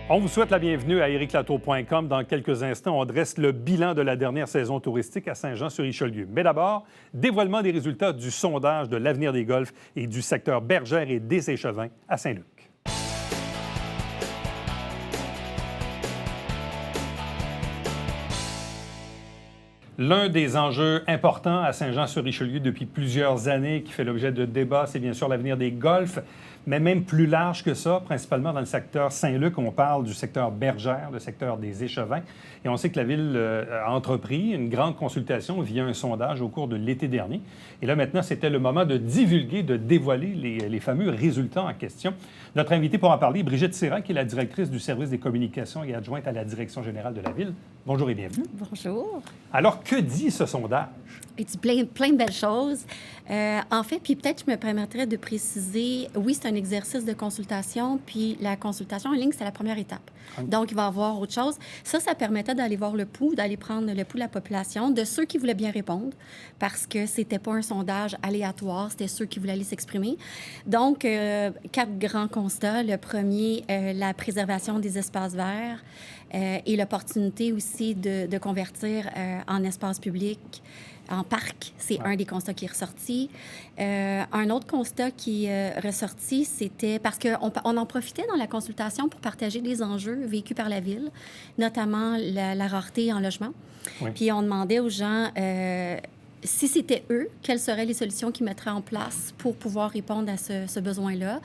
On vous souhaite la bienvenue à ericlatour.com. Dans quelques instants, on dresse le bilan de la dernière saison touristique à Saint-Jean-sur-Richelieu. Mais d'abord, dévoilement des résultats du sondage de l'avenir des golfs et du secteur Bergère et des Échevins à Saint-Luc. L'un des enjeux importants à Saint-Jean-sur-Richelieu depuis plusieurs années qui fait l'objet de débats, c'est bien sûr l'avenir des golfs, mais même plus large que ça, principalement dans le secteur Saint-Luc. On parle du secteur Bergère, le secteur des Échevins. Et on sait que la Ville a entrepris une grande consultation via un sondage au cours de l'été dernier. Et là, maintenant, c'était le moment de divulguer, de dévoiler les fameux résultats en question. Notre invitée pour en parler, Brigitte Sirac, qui est la directrice du service des communications et adjointe à la direction générale de la Ville. Bonjour et bienvenue. Bonjour. Alors, que dit ce sondage? Il dit plein de belles choses. En fait, puis peut-être je me permettrais de préciser, oui, c'est un exercice de consultation, puis la consultation en ligne, c'est la première étape. Donc, il va y avoir autre chose. Ça permettait d'aller voir le pouls, d'aller prendre le pouls de la population, de ceux qui voulaient bien répondre, parce que c'était pas un sondage aléatoire, c'était ceux qui voulaient aller s'exprimer. Donc, 4 grands constats. Le premier, la préservation des espaces verts et l'opportunité aussi de convertir en espace public, en parc. C'est un des constats qui est ressorti. Un autre constat qui est ressorti, c'était parce qu'on en profitait dans la consultation pour partager des enjeux vécus par la Ville, notamment la rareté en logement. Oui. Puis on demandait aux gens, si c'était eux, quelles seraient les solutions qu'ils mettraient en place pour pouvoir répondre à ce besoin-là.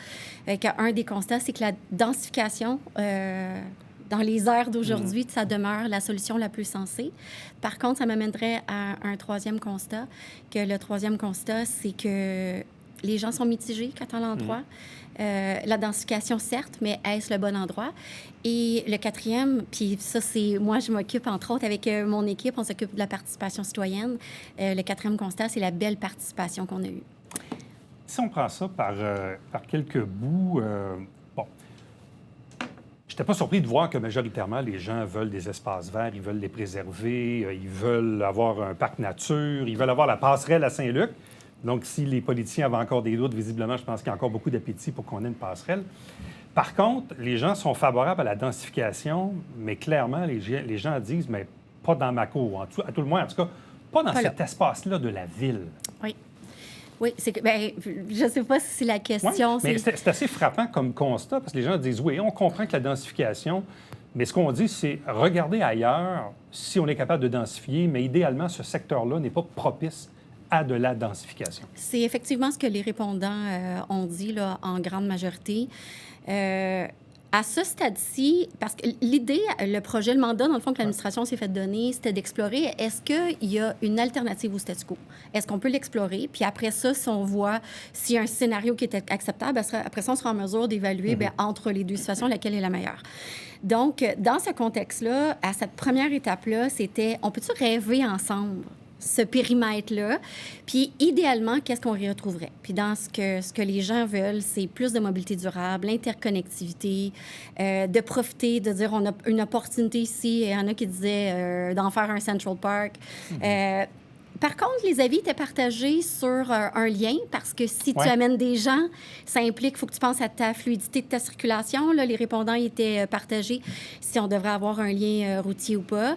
Un des constats, c'est que la densification dans les heures d'aujourd'hui, ça demeure la solution la plus sensée. Par contre, ça m'amènerait à un troisième constat, que le troisième constat, c'est que les gens sont mitigés quant à l'endroit. La densification, certes, mais est-ce le bon endroit? Et le quatrième, puis ça, c'est... Moi, je m'occupe, entre autres, avec mon équipe, on s'occupe de la participation citoyenne. Le quatrième constat, c'est la belle participation qu'on a eue. Si on prend ça par quelques bouts... Je n'étais pas surpris de voir que majoritairement, les gens veulent des espaces verts, ils veulent les préserver, ils veulent avoir un parc nature, ils veulent avoir la passerelle à Saint-Luc. Donc, si les politiciens avaient encore des doutes, visiblement, je pense qu'il y a encore beaucoup d'appétit pour qu'on ait une passerelle. Par contre, les gens sont favorables à la densification, mais clairement, les gens disent, mais pas dans ma cour, à tout le moins, en tout cas, pas dans cet espace-là de la ville. Oui. Oui, c'est que, bien, je ne sais pas si c'est la question. Oui, mais c'est assez frappant comme constat, parce que les gens disent, oui, on comprend que la densification, mais ce qu'on dit, c'est regardez ailleurs si on est capable de densifier, mais idéalement, ce secteur-là n'est pas propice à de la densification. C'est effectivement ce que les répondants ont dit, là, en grande majorité. À ce stade-ci, parce que l'idée, le projet, le mandat, dans le fond, que l'administration s'est fait donner, c'était d'explorer, est-ce qu'il y a une alternative au statu quo? Est-ce qu'on peut l'explorer? Puis après ça, si on voit s'il y a un scénario qui est acceptable, après ça, on sera en mesure d'évaluer entre les deux situations, laquelle est la meilleure. Donc, dans ce contexte-là, à cette première étape-là, c'était, on peut-tu rêver ensemble ce périmètre-là? Puis, idéalement, qu'est-ce qu'on y retrouverait? Puis, dans ce que les gens veulent, c'est plus de mobilité durable, l'interconnectivité, de profiter, de dire, on a une opportunité ici. Il y en a qui disaient d'en faire un Central Park. Par contre, les avis étaient partagés sur un lien, parce que si tu amènes des gens, ça implique qu'il faut que tu penses à ta fluidité de ta circulation. Là, les répondants étaient partagés si on devrait avoir un lien routier ou pas.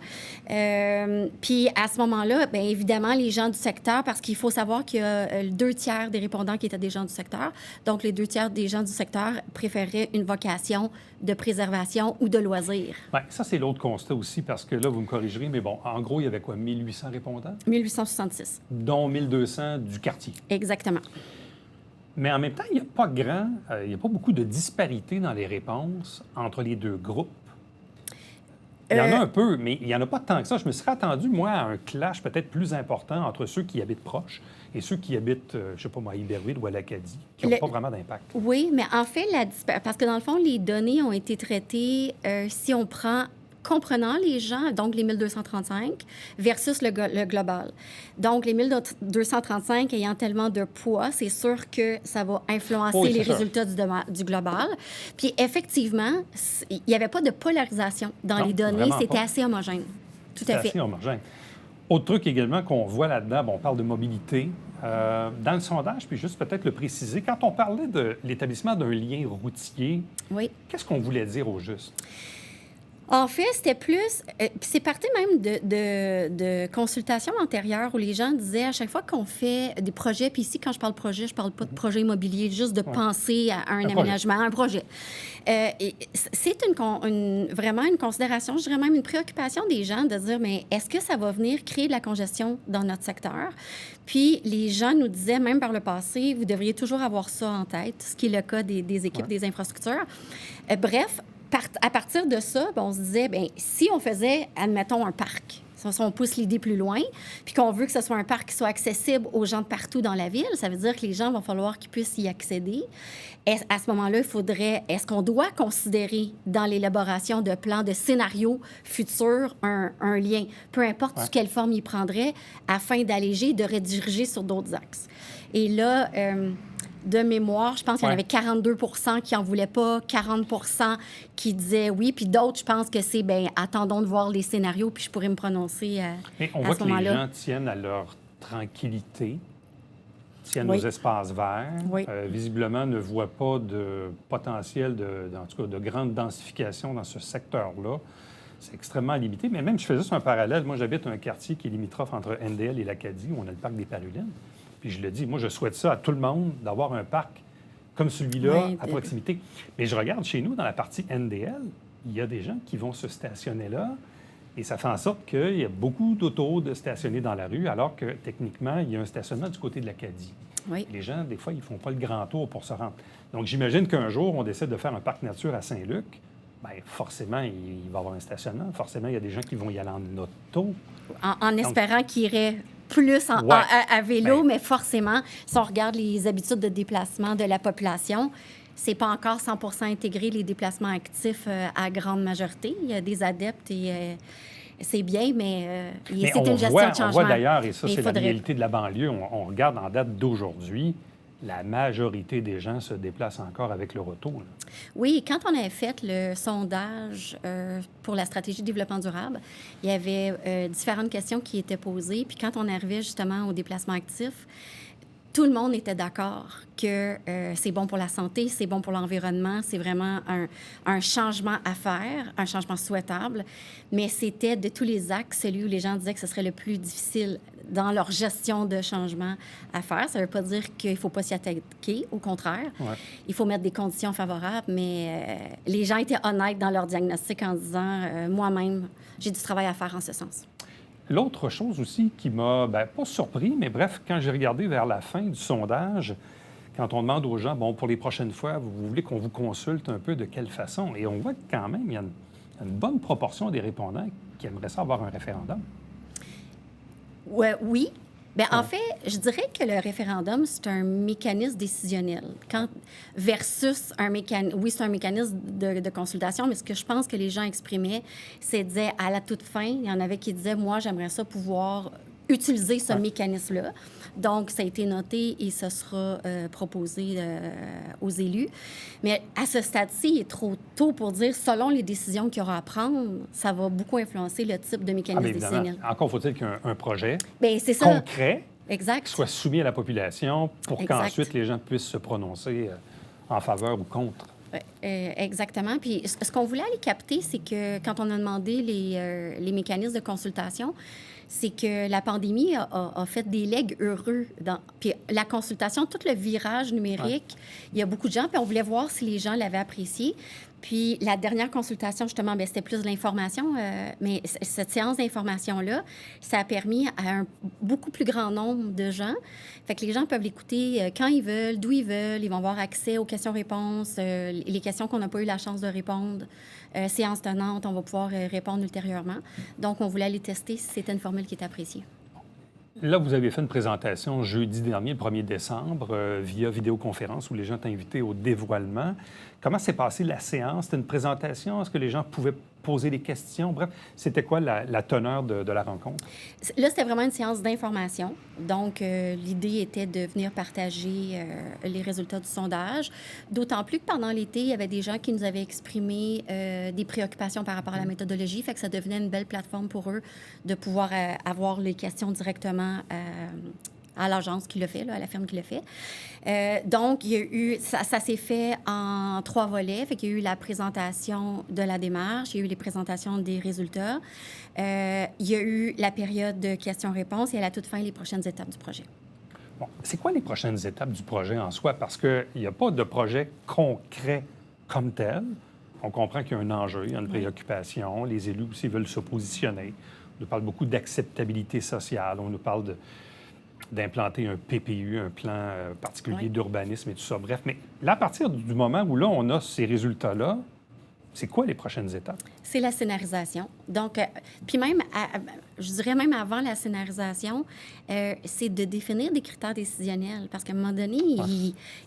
Puis à ce moment-là, bien évidemment, les gens du secteur, parce qu'il faut savoir qu'il y a 2/3 des répondants qui étaient des gens du secteur. Donc, les 2/3 des gens du secteur préféraient une vocation de préservation ou de loisir. Bien, ça, c'est l'autre constat aussi, parce que là, vous me corrigerez, mais bon, en gros, il y avait quoi, 1800 répondants? 1866. Dont 1200 du quartier. Exactement. Mais en même temps, il n'y a pas beaucoup de disparité dans les réponses entre les deux groupes. Il y en a un peu, mais il n'y en a pas tant que ça. Je me serais attendu, moi, à un clash peut-être plus important entre ceux qui habitent proches et ceux qui habitent, je ne sais pas moi, à Iberville ou à l'Acadie, qui n'ont pas vraiment d'impact. Oui, mais en fait, parce que dans le fond, les données ont été traitées, si on prend comprenant les gens, donc les 1235, versus le global. Donc, les 1235 ayant tellement de poids, c'est sûr que ça va influencer les résultats du global. Puis, effectivement, il n'y avait pas de polarisation dans les données. C'était assez homogène. Tout à fait. Assez homogène. Autre truc également qu'on voit là-dedans, bon, on parle de mobilité. Dans le sondage, puis juste peut-être le préciser, quand on parlait de l'établissement d'un lien routier, Oui. qu'est-ce qu'on voulait dire au juste? En fait, c'était plus... puis c'est parti même de consultations antérieures où les gens disaient à chaque fois qu'on fait des projets, puis ici, quand je parle projet, je parle pas de projet immobilier, juste de penser à un aménagement, un projet. C'est vraiment une considération, je dirais même une préoccupation des gens de dire, mais est-ce que ça va venir créer de la congestion dans notre secteur? Puis les gens nous disaient, même par le passé, vous devriez toujours avoir ça en tête, ce qui est le cas des équipes des infrastructures. Bref, à partir de ça, on se disait, bien, si on faisait, admettons, un parc, si on pousse l'idée plus loin, puis qu'on veut que ce soit un parc qui soit accessible aux gens de partout dans la ville, ça veut dire que les gens vont falloir qu'ils puissent y accéder. À ce moment-là, est-ce qu'on doit considérer dans l'élaboration de plans, de scénarios futurs, un lien, peu importe sous quelle forme il prendrait, afin d'alléger, de rediriger sur d'autres axes. Et là... de mémoire, je pense qu'il y en avait 42 qui n'en voulaient pas, 40 qui disaient oui, puis d'autres, je pense que c'est, bien, attendons de voir les scénarios, puis je pourrais me prononcer à ce moment-là. On voit que les gens tiennent à leur tranquillité, tiennent aux espaces verts, visiblement ne voient pas de potentiel, en tout cas, de grande densification dans ce secteur-là. C'est extrêmement limité, mais même, je fais juste un parallèle. Moi, j'habite un quartier qui est limitrophe entre NDL et l'Acadie, où on a le parc des Parulines. Puis je le dis, moi, je souhaite ça à tout le monde, d'avoir un parc comme celui-là à proximité. Mais je regarde chez nous, dans la partie NDL, il y a des gens qui vont se stationner là, et ça fait en sorte qu'il y a beaucoup d'autos de stationner dans la rue, alors que, techniquement, il y a un stationnement du côté de l'Acadie. Oui. Les gens, des fois, ils ne font pas le grand tour pour se rendre. Donc, j'imagine qu'un jour, on décide de faire un parc nature à Saint-Luc. Bien, forcément, il va y avoir un stationnement. Forcément, il y a des gens qui vont y aller en auto. En espérant qu'ils iraient plus à vélo, mais forcément, si on regarde les habitudes de déplacement de la population, c'est pas encore 100% intégré, les déplacements actifs à grande majorité. Il y a des adeptes et c'est bien, mais c'est une gestion de changement. On voit d'ailleurs, et ça, c'est la réalité de la banlieue, on regarde en date d'aujourd'hui, la majorité des gens se déplacent encore avec leur auto. Là. Oui, quand on avait fait le sondage pour la stratégie de développement durable, il y avait différentes questions qui étaient posées. Puis quand on arrivait justement au déplacement actif, tout le monde était d'accord que c'est bon pour la santé, c'est bon pour l'environnement, c'est vraiment un changement à faire, un changement souhaitable. Mais c'était de tous les axes celui où les gens disaient que ce serait le plus difficile dans leur gestion de changement à faire. Ça ne veut pas dire qu'il ne faut pas s'y attaquer, au contraire. Ouais. Il faut mettre des conditions favorables, mais les gens étaient honnêtes dans leur diagnostic en disant moi-même, j'ai du travail à faire en ce sens. L'autre chose aussi qui m'a, pas surpris, mais bref, quand j'ai regardé vers la fin du sondage, quand on demande aux gens, bon, pour les prochaines fois, vous voulez qu'on vous consulte un peu de quelle façon? Et on voit que quand même, il y a une bonne proportion des répondants qui aimeraient ça avoir un référendum. Oui. Bien, en fait, je dirais que le référendum, c'est un mécanisme décisionnel. Versus un mécanisme... Oui, c'est un mécanisme de consultation, mais ce que je pense que les gens exprimaient, c'est disaient à la toute fin, il y en avait qui disaient, moi, j'aimerais ça pouvoir utiliser ce mécanisme-là. Donc, ça a été noté et ce sera proposé aux élus. Mais à ce stade-ci, il est trop tôt pour dire, selon les décisions qu'il y aura à prendre, ça va beaucoup influencer le type de mécanisme décisionnel. Encore faut-il qu'il y ait un projet concret qui soit soumis à la population pour qu'ensuite les gens puissent se prononcer en faveur ou contre. Exactement. Puis ce qu'on voulait aller capter, c'est que quand on a demandé les mécanismes de consultation, c'est que la pandémie a fait des legs heureux. Puis la consultation, tout le virage numérique, il y a beaucoup de gens, puis on voulait voir si les gens l'avaient apprécié. Puis la dernière consultation, justement, c'était plus de l'information, mais cette séance d'information-là, ça a permis à un beaucoup plus grand nombre de gens. Fait que les gens peuvent l'écouter quand ils veulent, d'où ils veulent. Ils vont avoir accès aux questions-réponses, les questions qu'on n'a pas eu la chance de répondre. Séance tenante, on va pouvoir répondre ultérieurement. Donc, on voulait aller tester si c'était une formule qui était appréciée. Là, vous avez fait une présentation jeudi dernier, le 1er décembre, via vidéoconférence, où les gens étaient invités au dévoilement. Comment s'est passée la séance? C'était une présentation? Est-ce que les gens pouvaient poser des questions? Bref, c'était quoi la teneur de la rencontre? Là, c'était vraiment une séance d'information. Donc, l'idée était de venir partager les résultats du sondage. D'autant plus que pendant l'été, il y avait des gens qui nous avaient exprimé des préoccupations par rapport à la méthodologie. Fait que ça devenait une belle plateforme pour eux de pouvoir avoir les questions directement à l'agence qui le fait, là, à la firme qui le fait. Donc, il y a eu, ça s'est fait en 3 volets. Fait qu'il y a eu la présentation de la démarche, il y a eu les présentations des résultats, il y a eu la période de questions-réponses et à la toute fin, les prochaines étapes du projet. Bon, c'est quoi les prochaines étapes du projet en soi? Parce qu'il n'y a pas de projet concret comme tel. On comprend qu'il y a un enjeu, il y a une préoccupation. Les élus aussi veulent se positionner. On nous parle beaucoup d'acceptabilité sociale. On nous parle d'implanter un PPU, un plan particulier d'urbanisme et tout ça. Bref, mais là, à partir du moment où là, on a ces résultats-là, c'est quoi les prochaines étapes? C'est la scénarisation. Donc, puis même, je dirais même avant la scénarisation, c'est de définir des critères décisionnels. Parce qu'à un moment donné,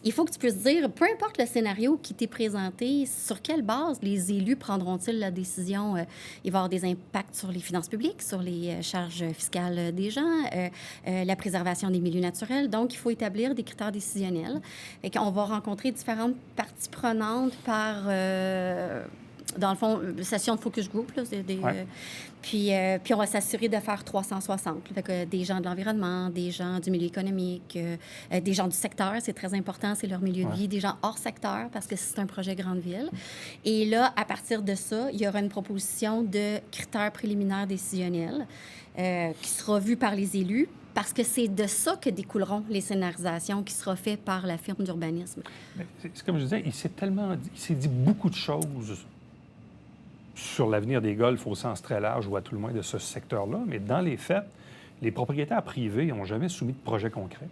il faut que tu puisses dire, peu importe le scénario qui t'est présenté, sur quelle base les élus prendront-ils la décision? Il va y avoir des impacts sur les finances publiques, sur les charges fiscales des gens, la préservation des milieux naturels. Donc, il faut établir des critères décisionnels. Et qu'on va rencontrer différentes parties prenantes par... dans le fond, session de focus group, là, puis on va s'assurer de faire 360. Fait que des gens de l'environnement, des gens du milieu économique, des gens du secteur, c'est très important, c'est leur milieu de vie, des gens hors secteur, parce que c'est un projet grande ville. Et là, à partir de ça, il y aura une proposition de critères préliminaires décisionnels qui sera vue par les élus, parce que c'est de ça que découleront les scénarisations qui sera fait par la firme d'urbanisme. C'est comme je disais, il s'est dit beaucoup de choses sur l'avenir des golfs au sens très large ou à tout le moins de ce secteur-là, mais dans les faits, les propriétaires privés n'ont jamais soumis de projet concret.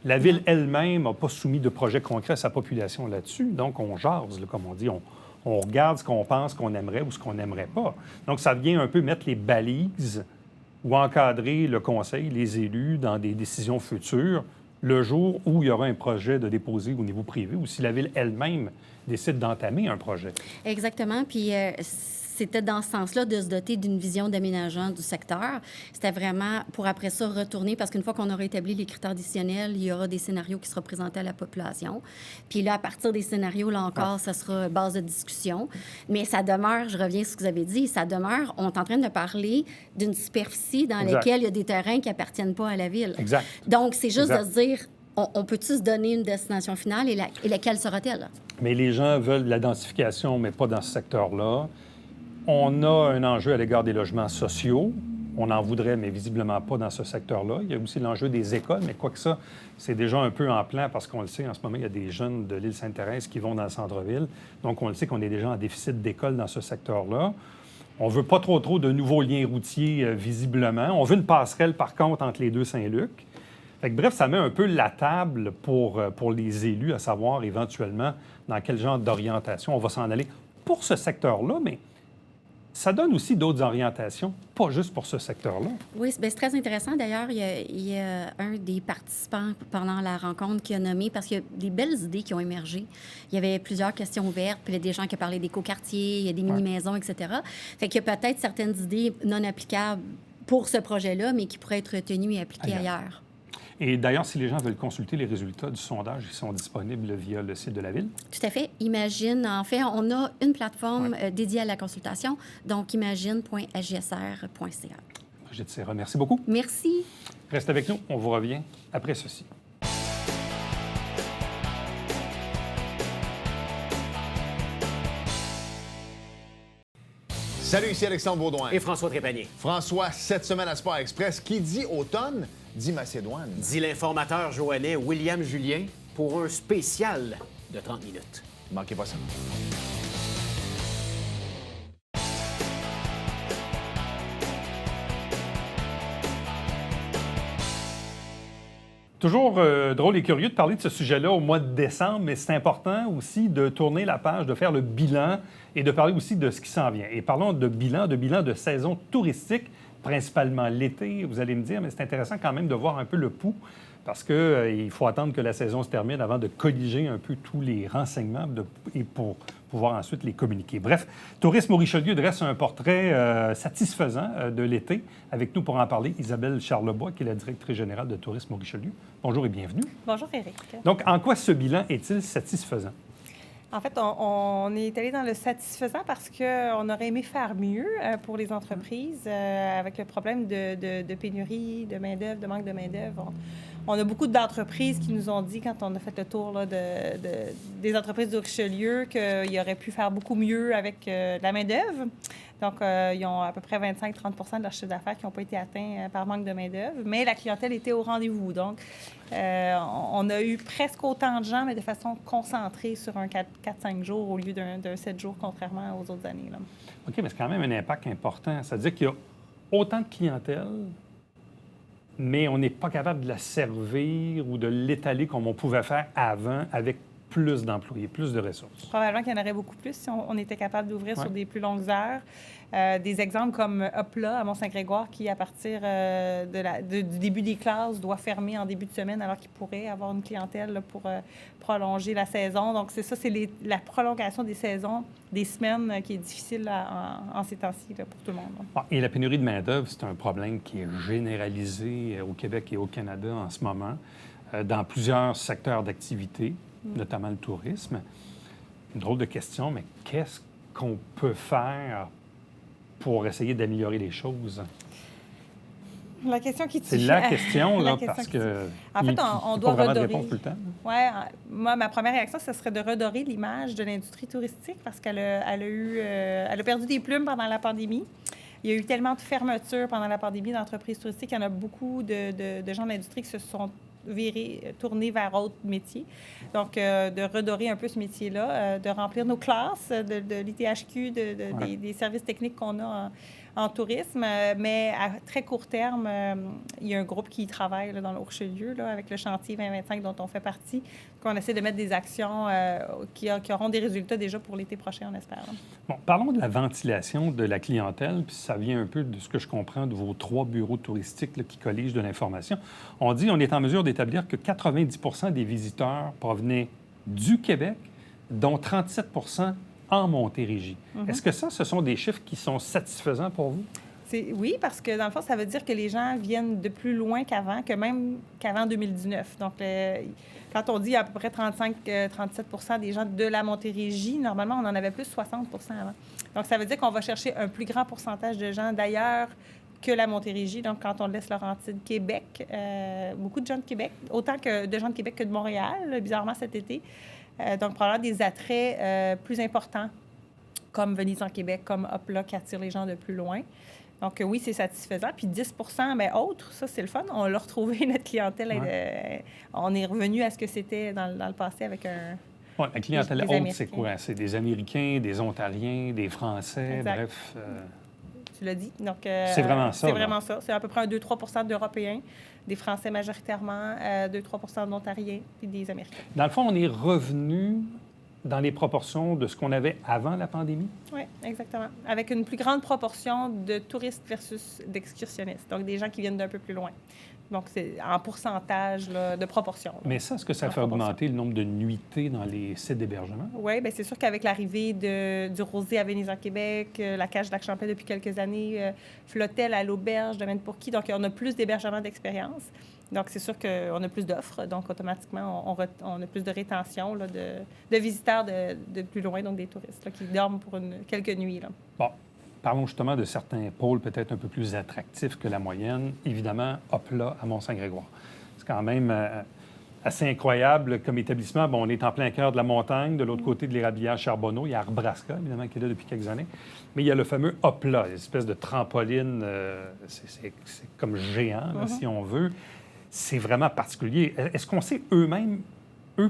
La ville elle-même n'a pas soumis de projet concret à sa population là-dessus, donc on jase, là, comme on dit, on regarde ce qu'on pense qu'on aimerait ou ce qu'on n'aimerait pas. Donc ça vient un peu mettre les balises ou encadrer le conseil, les élus dans des décisions futures le jour où il y aura un projet de déposer au niveau privé ou si la ville elle-même décide d'entamer un projet. Exactement. Puis c'était dans ce sens-là de se doter d'une vision d'aménagement du secteur. C'était vraiment pour après ça retourner, parce qu'une fois qu'on aura établi les critères décisionnels, il y aura des scénarios qui seront présentés à la population. Puis là, à partir des scénarios, là encore, ça sera base de discussion. Mais ça demeure, je reviens sur ce que vous avez dit, ça demeure, on est en train de parler d'une superficie dans laquelle il y a des terrains qui n'appartiennent pas à la ville. Exact. Donc, c'est juste de se dire, on peut-tu se donner une destination finale et laquelle sera-t-elle? Mais les gens veulent de la densification, mais pas dans ce secteur-là. On a un enjeu à l'égard des logements sociaux. On en voudrait, mais visiblement pas dans ce secteur-là. Il y a aussi l'enjeu des écoles, mais quoi que ça, c'est déjà un peu en plan parce qu'on le sait, en ce moment, il y a des jeunes de l'île Sainte-Thérèse qui vont dans le centre-ville. Donc, on le sait qu'on est déjà en déficit d'écoles dans ce secteur-là. On veut pas trop de nouveaux liens routiers, visiblement. On veut une passerelle, par contre, entre les deux Saint-Luc. Fait que, bref, ça met un peu la table pour les élus, à savoir éventuellement dans quel genre d'orientation on va s'en aller pour ce secteur-là, mais ça donne aussi d'autres orientations, pas juste pour ce secteur-là. Oui, c'est très intéressant. D'ailleurs, il y a un des participants pendant la rencontre qui a nommé, parce qu'il y a des belles idées qui ont émergé. Il y avait plusieurs questions ouvertes, puis il y a des gens qui ont parlé d'écoquartiers, il y a des mini-maisons, etc. Fait qu'il y a peut-être certaines idées non applicables pour ce projet-là, mais qui pourraient être retenues et appliquées ailleurs. Et d'ailleurs, si les gens veulent consulter les résultats du sondage, ils sont disponibles via le site de la Ville? Tout à fait. Imagine, en fait, on a une plateforme dédiée à la consultation, donc imagine.hjsr.ca. Brigitte Serra, merci beaucoup. Merci. Reste avec nous, on vous revient après ceci. Salut, ici Alexandre Baudouin. Et François Trépanier. François, cette semaine à Sport Express, qui dit automne, dit Macédoine. Dit l'informateur joannais William Julien pour un spécial de 30 minutes. Manquez pas ça. Toujours drôle et curieux de parler de ce sujet-là au mois de décembre, mais c'est important aussi de tourner la page, de faire le bilan et de parler aussi de ce qui s'en vient. Et parlons de bilan de saison touristique, principalement l'été, vous allez me dire, mais c'est intéressant quand même de voir un peu le pouls, parce qu'il faut attendre que la saison se termine avant de colliger un peu tous les renseignements et pour pouvoir ensuite les communiquer. Bref, Tourisme au Richelieu dresse un portrait satisfaisant de l'été. Avec nous pour en parler, Isabelle Charlebois, qui est la directrice générale de Tourisme au Richelieu. Bonjour et bienvenue. Bonjour, Éric. Donc, en quoi ce bilan est-il satisfaisant? En fait, on est allé dans le satisfaisant parce qu'on aurait aimé faire mieux pour les entreprises avec le problème de pénurie de main-d'œuvre, de manque de main-d'œuvre. On a beaucoup d'entreprises qui nous ont dit, quand on a fait le tour là, des entreprises de Richelieu, qu'ils auraient pu faire beaucoup mieux avec de la main-d'œuvre. Donc, ils ont à peu près 25-30 de leur chiffre d'affaires qui n'ont pas été atteints par manque de main-d'œuvre. Mais la clientèle était au rendez-vous. Donc, on a eu presque autant de gens, mais de façon concentrée sur un 4-5 jours au lieu d'un 7 jours, contrairement aux autres années, là. OK, mais c'est quand même un impact important. C'est-à-dire qu'il y a autant de clientèle, mais on n'est pas capable de la servir ou de l'étaler comme on pouvait faire avant avec plus d'employés, plus de ressources. Probablement qu'il y en aurait beaucoup plus si on était capable d'ouvrir sur des plus longues heures. Des exemples comme Hopla à Mont-Saint-Grégoire qui, à partir du début des classes, doit fermer en début de semaine alors qu'il pourrait avoir une clientèle là, pour prolonger la saison. Donc, c'est ça, c'est la prolongation des saisons, des semaines qui est difficile en ces temps-ci là, pour tout le monde. Bon, et la pénurie de main-d'œuvre, c'est un problème qui est généralisé au Québec et au Canada en ce moment, dans plusieurs secteurs d'activité, notamment le tourisme. Une drôle de question, mais qu'est-ce qu'on peut faire pour essayer d'améliorer les choses? La question qui tue. C'est la question, là, parce que... que... En fait, on doit redorer. Tout le temps. Oui, moi, ma première réaction, ce serait de redorer l'image de l'industrie touristique parce qu'elle a perdu des plumes pendant la pandémie. Il y a eu tellement de fermetures pendant la pandémie d'entreprises touristiques qu'il y en a beaucoup de gens de l'industrie qui se sont tournés vers d'autres métiers. Donc, de redorer un peu ce métier-là, de remplir nos classes de l'ITHQ, des services techniques qu'on a en tourisme. Mais à très court terme, il y a un groupe qui travaille là, dans le Haut-Richelieu, là, avec le chantier 2025 dont on fait partie, qu'on essaie de mettre des actions qui auront des résultats déjà pour l'été prochain, on espère. Là. Bon, parlons de la ventilation de la clientèle, puis ça vient un peu de ce que je comprends de vos 3 bureaux touristiques là, qui colligent de l'information. On dit, on est en mesure d'établir que 90 des visiteurs provenaient du Québec, dont 37 en Montérégie. Est-ce que ce sont des chiffres qui sont satisfaisants pour vous? Oui, parce que dans le fond, ça veut dire que les gens viennent de plus loin qu'avant, même qu'avant 2019. Donc, quand on dit à peu près 35-37 des gens de la Montérégie, normalement, on en avait plus 60 avant. Donc, ça veut dire qu'on va chercher un plus grand pourcentage de gens d'ailleurs que la Montérégie. Donc, quand on laisse Laurentides, Québec, beaucoup de gens de Québec, autant de gens de Québec que de Montréal, bizarrement cet été. Donc, probablement des attraits plus importants, comme Venise en Québec, comme Hopla, qui attire les gens de plus loin. Donc, oui, c'est satisfaisant. Puis 10 mais autres, ça, c'est le fun. On l'a retrouvé, notre clientèle. On est revenu à ce que c'était dans le passé avec un... Oui, la clientèle haute, c'est quoi? C'est des Américains, des Ontariens, des Français, exact. Bref... Tu l'as dit. Donc, c'est vraiment ça. C'est vraiment ça. C'est à peu près un 2-3 d'Européens, des Français majoritairement, 2-3 d'Ontariens, puis des Américains. Dans le fond, on est revenu dans les proportions de ce qu'on avait avant la pandémie? Oui, exactement. Avec une plus grande proportion de touristes versus d'excursionnistes, donc des gens qui viennent d'un peu plus loin. Donc, c'est en pourcentage là, de proportion. Là. Mais ça, est-ce que ça fait augmenter le nombre de nuitées dans les sites d'hébergement? Oui, bien c'est sûr qu'avec l'arrivée du Rosé à Venise en Québec, la Cage de Lac-Champlain depuis quelques années, Flotel à l'Auberge, Domaine Pourquis, donc on a plus d'hébergement d'expérience. Donc, c'est sûr qu'on a plus d'offres. Donc, automatiquement, on a plus de rétention là, de visiteurs de plus loin, donc des touristes là, qui dorment pour quelques nuits. Là. Bon. Parlons justement de certains pôles peut-être un peu plus attractifs que la moyenne. Évidemment, Hopla à Mont-Saint-Grégoire. C'est quand même assez incroyable comme établissement. Bon, on est en plein cœur de la montagne. De l'autre côté de l'érabillage Charbonneau, il y a Arbraska, évidemment, qui est là depuis quelques années. Mais il y a le fameux Hopla, une espèce de trampoline. C'est comme géant, là, si on veut. C'est vraiment particulier. Est-ce qu'on sait eux-mêmes,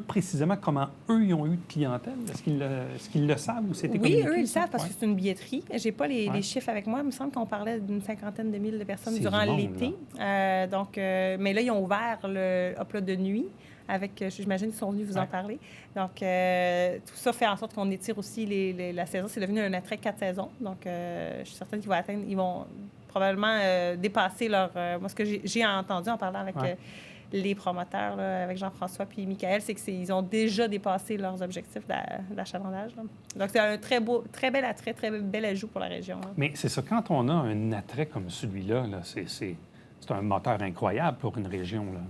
précisément, comment eux, ils ont eu de clientèle? Est-ce qu'ils le savent ou c'était communiqué? Oui, eux, ils le savent parce que c'est une billetterie. Je n'ai pas les chiffres avec moi. Il me semble qu'on parlait d'une 50aine de mille de personnes durant l'été. Mais là, ils ont ouvert le Hopla de nuit. J'imagine qu'ils sont venus vous en parler. Donc, tout ça fait en sorte qu'on étire aussi la saison. C'est devenu un attrait 4 saisons. Donc, je suis certaine qu'ils vont probablement dépasser leur... moi, ce que j'ai entendu en parlant avec les promoteurs, là, avec Jean-François puis Michael, c'est qu'ils ont déjà dépassé leurs objectifs d'achalandage. Là. Donc, c'est un très bel attrait, très bel ajout pour la région. Là. Mais c'est ça, quand on a un attrait comme celui-là, là, c'est un moteur incroyable pour une région, là.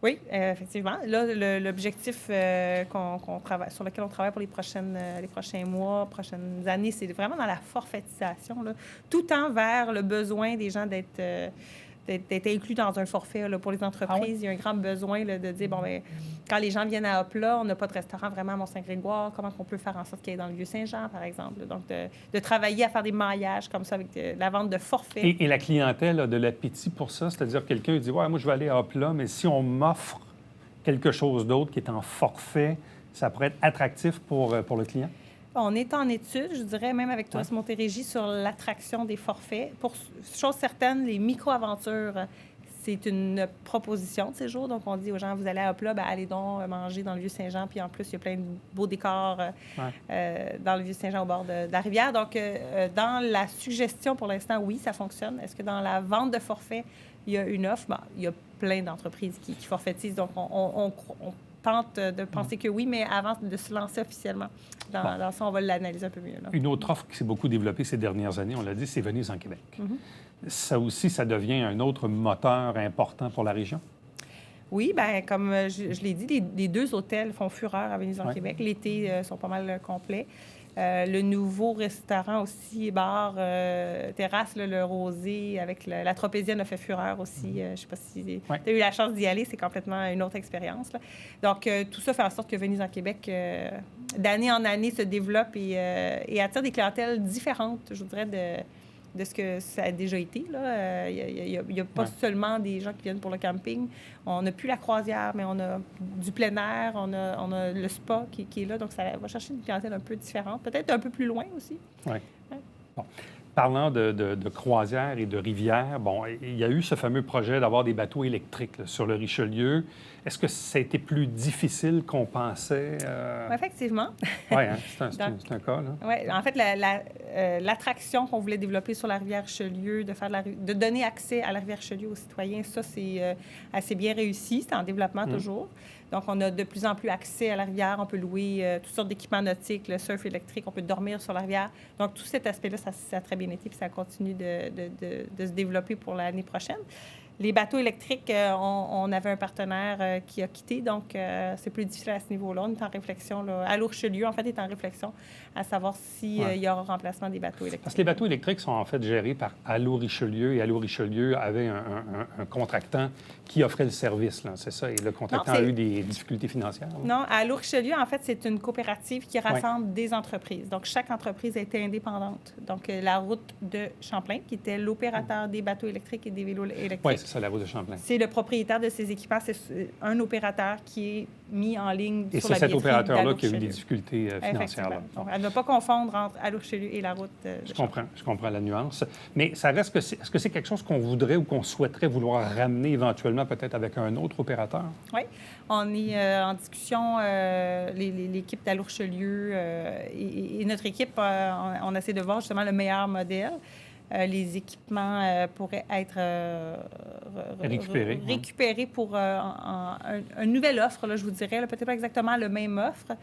Oui, effectivement. Là, l'objectif sur lequel on travaille pour les prochains mois, prochaines années, c'est vraiment dans la forfaitisation, là, tout tend vers le besoin des gens d'être inclus dans un forfait. Là, pour les entreprises, Ah oui? il y a un grand besoin là, de dire, bon, bien, quand les gens viennent à Hopla, on n'a pas de restaurant vraiment à Mont-Saint-Grégoire, comment on peut faire en sorte qu'il y ait dans le Vieux-Saint-Jean, par exemple. Donc, de travailler à faire des maillages comme ça avec la vente de forfaits. Et la clientèle a de l'appétit pour ça? C'est-à-dire quelqu'un dit, ouais, moi, je vais aller à Hopla, mais si on m'offre quelque chose d'autre qui est en forfait, ça pourrait être attractif pour le client? On est en étude, je dirais, même avec Tourisme Montérégie, sur l'attraction des forfaits. Pour chose certaine, les micro-aventures, c'est une proposition de ces jours. Donc, on dit aux gens, vous allez à Hopla, bien, allez donc manger dans le Vieux-Saint-Jean. Puis en plus, il y a plein de beaux décors dans le Vieux-Saint-Jean au bord de la rivière. Donc, dans la suggestion, pour l'instant, oui, ça fonctionne. Est-ce que dans la vente de forfaits, il y a une offre? Bon, il y a plein d'entreprises qui forfaitisent. Donc, on tente de penser que oui, mais avant de se lancer officiellement. Dans ça, on va l'analyser un peu mieux. Là. Une autre offre qui s'est beaucoup développée ces dernières années, on l'a dit, c'est Venise en Québec. Ça aussi, ça devient un autre moteur important pour la région? Oui, bien, comme je l'ai dit, les deux hôtels font fureur à Venise en Québec. L'été, sont pas mal complets. Le nouveau restaurant aussi, bar, terrasse, là, le Rosé, avec la Tropézienne a fait fureur aussi. Je ne sais pas si tu as eu la chance d'y aller, c'est complètement une autre expérience. Là. Donc, tout ça fait en sorte que Venise en Québec, d'année en année, se développe et attire des clientèles différentes, je voudrais, de ce que ça a déjà été. Là. Il n'y a pas seulement des gens qui viennent pour le camping. On n'a plus la croisière, mais on a du plein air, on a le spa qui est là. Donc, ça va chercher une clientèle un peu différente, peut-être un peu plus loin aussi. Oui. Bon. Parlant de croisière et de rivière, bon, il y a eu ce fameux projet d'avoir des bateaux électriques là, sur le Richelieu. Est-ce que ça a été plus difficile qu'on pensait? Effectivement. Oui, hein? C'est un cas, là. Oui, en fait, l'attraction qu'on voulait développer sur la rivière Richelieu, de donner accès à la rivière Richelieu aux citoyens, ça, c'est assez bien réussi. C'est en développement toujours. Donc, on a de plus en plus accès à la rivière. On peut louer toutes sortes d'équipements nautiques, le surf électrique, on peut dormir sur la rivière. Donc, tout cet aspect-là, ça a très bien été, puis ça continue de se développer pour l'année prochaine. Les bateaux électriques, on avait un partenaire qui a quitté, donc c'est plus difficile à ce niveau-là. On est en réflexion. Là. Allô Richelieu, en fait, est en réflexion à savoir s'il y aura remplacement des bateaux électriques. Parce que les bateaux électriques sont en fait gérés par Allô Richelieu, et Allô Richelieu avait un contractant qui offrait le service, là, c'est ça? Et le contractant a eu des difficultés financières? Là. Non, Allô Richelieu, en fait, c'est une coopérative qui rassemble des entreprises. Donc, chaque entreprise était indépendante. Donc, la route de Champlain, qui était l'opérateur des bateaux électriques et des vélos électriques. Oui, c'est ça, la route de Champlain. C'est le propriétaire de ces équipements. C'est un opérateur qui est mis en ligne et sur la billetterie. Et c'est cet opérateur-là qui a eu des des difficultés financières. Là. Donc, à ne pas confondre entre Allô Richelieu et la route de Champlain. Je comprends la nuance. Mais ça reste que est-ce que c'est quelque chose qu'on voudrait ou qu'on souhaiterait vouloir ramener éventuellement peut-être avec un autre opérateur? Oui. On est en discussion, l'équipe d'Allô Richelieu et notre équipe, on essaie de voir justement le meilleur modèle. Les équipements pourraient être récupérés pour une nouvelle offre, là, je vous dirais. Peut-être pas exactement la même offre,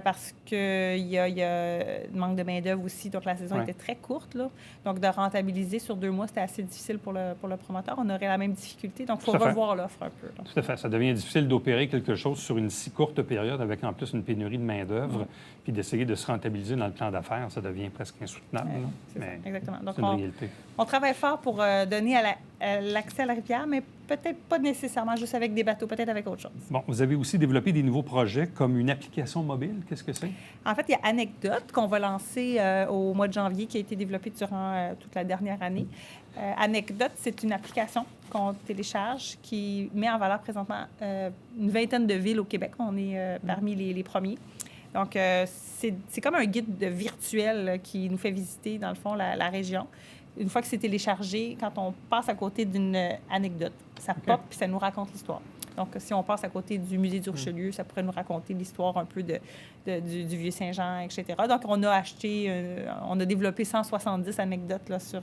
parce qu'il y a un manque de main-d'œuvre aussi. Donc, la saison était très courte. Là. Donc, de rentabiliser sur 2 mois, c'était assez difficile pour le promoteur. On aurait la même difficulté. Donc, il faut revoir l'offre un peu. Là. Tout à fait. Ça devient difficile d'opérer quelque chose sur une si courte période avec en plus une pénurie de main-d'œuvre, puis d'essayer de se rentabiliser dans le plan d'affaires. Ça devient presque insoutenable. C'est exactement. Donc, c'est une réalité. On travaille fort pour donner l'accès à la rivière, mais peut-être pas nécessairement juste avec des bateaux, peut-être avec autre chose. Bon, vous avez aussi développé des nouveaux projets comme une application mobile. Qu'est-ce que c'est? En fait, il y a Anecdote qu'on va lancer au mois de janvier, qui a été développée durant toute la dernière année. Anecdote, c'est une application qu'on télécharge qui met en valeur présentement une vingtaine de villes au Québec. On est parmi les premiers. Donc, c'est comme un guide virtuel qui nous fait visiter, dans le fond, la région. Une fois que c'est téléchargé, quand on passe à côté d'une anecdote, ça pop puis ça nous raconte l'histoire. Donc, si on passe à côté du musée du Richelieu, ça pourrait nous raconter l'histoire un peu du Vieux-Saint-Jean, etc. Donc, on a développé 170 anecdotes là, sur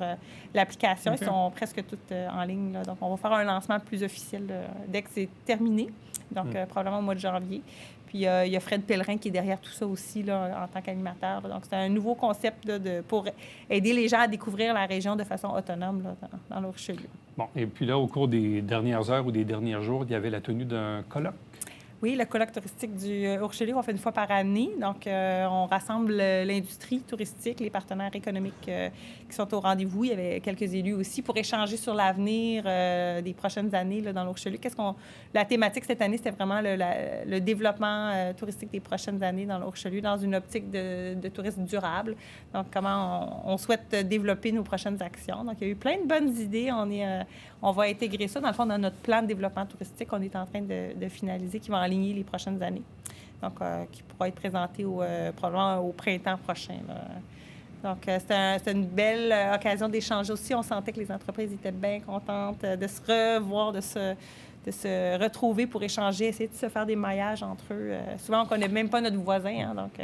l'application. OK. Ils sont presque toutes en ligne. Là. Donc, on va faire un lancement plus officiel dès que c'est terminé. Donc, probablement au mois de janvier. Puis, il y a Fred Pellerin qui est derrière tout ça aussi là, en tant qu'animateur. Donc, c'est un nouveau concept là, pour aider les gens à découvrir la région de façon autonome là, dans le Richelieu. Bon, et puis là, au cours des dernières heures ou des derniers jours, il y avait la tenue d'un colloque. Oui, le colloque touristique du Richelieu, on fait une fois par année. Donc, on rassemble l'industrie touristique, les partenaires économiques qui sont au rendez-vous. Il y avait quelques élus aussi pour échanger sur l'avenir des prochaines années là, dans le Richelieu. La thématique cette année, c'était vraiment le développement touristique des prochaines années dans le Richelieu, dans une optique de tourisme durable. Donc, comment on souhaite développer nos prochaines actions. Donc, il y a eu plein de bonnes idées. On va intégrer ça. Dans le fond, dans notre plan de développement touristique, on est en train de finaliser, qui va aligner les prochaines années. Donc, qui pourra être présenté probablement au printemps prochain. Là. Donc, c'était une belle occasion d'échanger aussi. On sentait que les entreprises étaient bien contentes de se revoir, de se retrouver pour échanger, essayer de se faire des maillages entre eux. Souvent, on ne connaît même pas notre voisin. Hein, donc,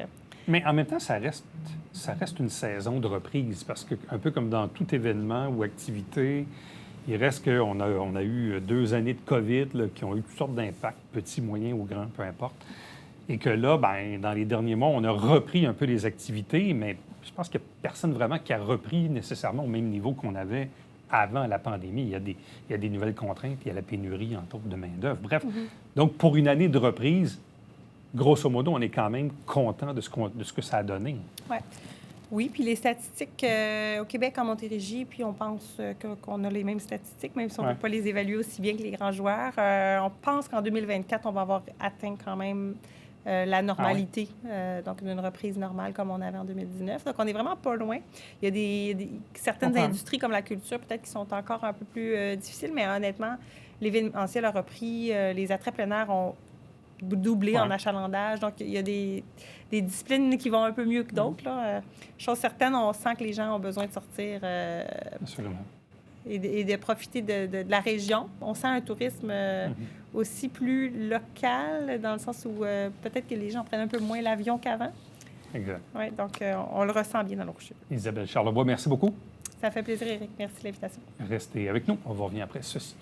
Mais en même temps, ça reste une saison de reprise parce que, un peu comme dans tout événement ou activité, il reste qu'on a eu 2 années de COVID là, qui ont eu toutes sortes d'impacts, petits, moyens ou grands, peu importe. Et que là, bien, dans les derniers mois, on a repris un peu les activités, mais je pense qu'il n'y a personne vraiment qui a repris nécessairement au même niveau qu'on avait avant la pandémie. Il y a des nouvelles contraintes, il y a la pénurie, entre autres, de main-d'œuvre. Bref, donc pour une année de reprise, grosso modo, on est quand même content de ce que ça a donné. ouais. Oui, puis les statistiques au Québec, en Montérégie, puis on pense qu'on a les mêmes statistiques, même si on ne peut pas les évaluer aussi bien que les grands joueurs. On pense qu'en 2024, on va avoir atteint quand même la normalité, donc une reprise normale comme on avait en 2019. Donc, on est vraiment pas loin. Il y a certaines industries comme la culture, peut-être, qui sont encore un peu plus difficiles, mais honnêtement, l'événementiel a repris, les attraits plein air ont doublé en achalandage. Donc, il y a des disciplines qui vont un peu mieux que d'autres. Chose certaine, on sent que les gens ont besoin de sortir et de profiter de la région. On sent un tourisme aussi plus local, dans le sens où peut-être que les gens prennent un peu moins l'avion qu'avant. Exact. Oui, donc on le ressent bien dans le Richelieu. Isabelle Charlebois, merci beaucoup. Ça fait plaisir, Éric. Merci de l'invitation. Restez avec nous. On va revenir après ceci.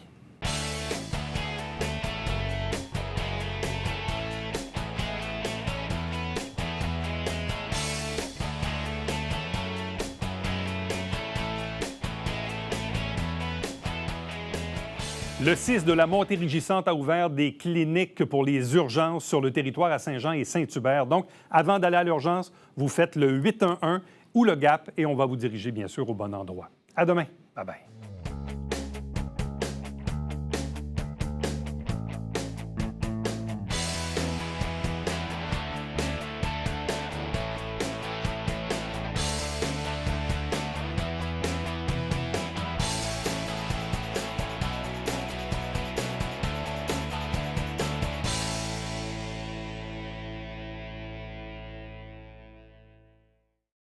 Le CIS de la Montérégie-Centre a ouvert des cliniques pour les urgences sur le territoire à Saint-Jean et Saint-Hubert. Donc, avant d'aller à l'urgence, vous faites le 811 ou le GAP et on va vous diriger, bien sûr, au bon endroit. À demain. Bye-bye.